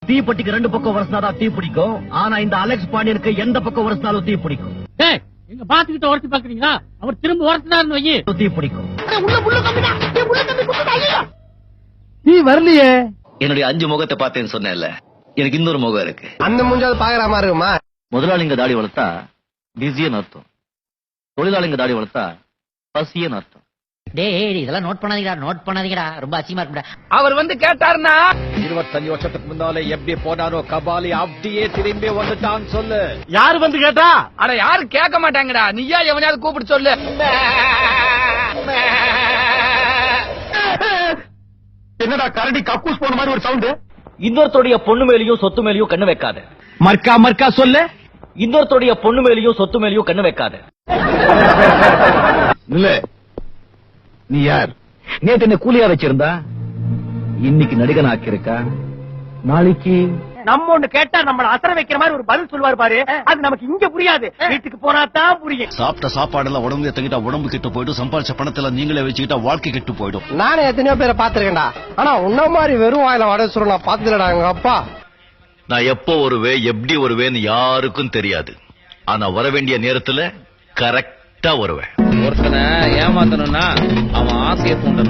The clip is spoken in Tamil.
தீப்பெட்டிக்கு ரெண்டு பக்கம் வரசினாதான் தீ பிடிக்கும். ஆனா இந்த அலெக்ஸ் பாண்டியனுக்கு எந்த பக்கம் வரசினாலும் தீ பிடிக்கும். எங்க பாத்துக்கிட்ட உரசி பாக்குறீங்களா? அவர் திரும்ப உரசினாருன்னு வையி தீ பிடிக்கும். நீ வரலையே. என்னுடைய 5 முகத்தை பார்த்தேன்னு சொன்னேன்ல, எனக்கு இன்னொரு முகம் இருக்கு. அந்த மூஞ்சாவது பாக்குற மாதிரி இருக்குமா? முதலாளிங்க தாடி வளர்த்தா பிஸின்னு அர்த்தம், தொழிலாளிங்க தாடி வளர்த்தா பசியன்னு அர்த்தம். டேய் இதெல்லாம் நோட் பண்ணாதீங்கடா ரொம்ப அசிங்கமா இருக்குடா. அவர் வந்து கேட்டாருன்னா 25 வருஷத்துக்கு முன்னாலே எப்படி போனாரோ கபாலி அப்படியே திரும்பி வந்துட்டான்னு சொல்லு. யாரு வந்து கேட்டா? அட யாரும் கேட்க மாட்டாங்கடா, நீயா எவனையாவது கூப்பிட்டு சொல்லு. என்னடா கரடி கக்கூஸ் போன மாதிரி ஒரு சவுண்ட். இன்னொருத்தருடைய பொண்ணு மேலயும் சொத்து மேலயும் கண்ணு வைக்காத. மர்க்கா மர்க்கா சொல்லு. இன்னொருத்தருடைய பொண்ணு மேலயும் சொத்து மேலயும் கண்ணு வைக்காத. இல்ல நீ யார்? நேத்து என்ன கூலியா வச்சிருந்தா, இன்னைக்கு நடிகன் ஆக்கியிருக்கா, நாளைக்கு நம்ம ஒண்ணு கேட்டா நம்மள அசர வைக்கிற மாதிரி ஒரு பதில் சொல்லுவாரு பாரு, அது நமக்கு இங்க புரியாது, வீட்டுக்கு போனா தான் புரியும். சாப்பிட்ட சாப்பாடுல உடம்பு தங்கிட்டா உடம்பு கெட்டு போயிடும், சம்பாதிச்ச பணத்துல நீங்களே வச்சுக்கிட்டா வாழ்க்கை கெட்டு போயிடும். நானே எத்தனையோ பேரை பாத்துருக்கேன்டா, ஆனா உன்ன மாதிரி வெறும் வாயில வடை சொல்ல நான் பாத்துலடா. எங்க அப்பா நான் எப்போ வருவேன் எப்படி வருவேன்னு யாருக்கும் தெரியாது. ஆனா வர வேண்டிய நேரத்துல கரெக்டா வருவேன். ஒருத்தனை ஏமாத்தணும்னா அவன் ஆசையை தூண்டணும்.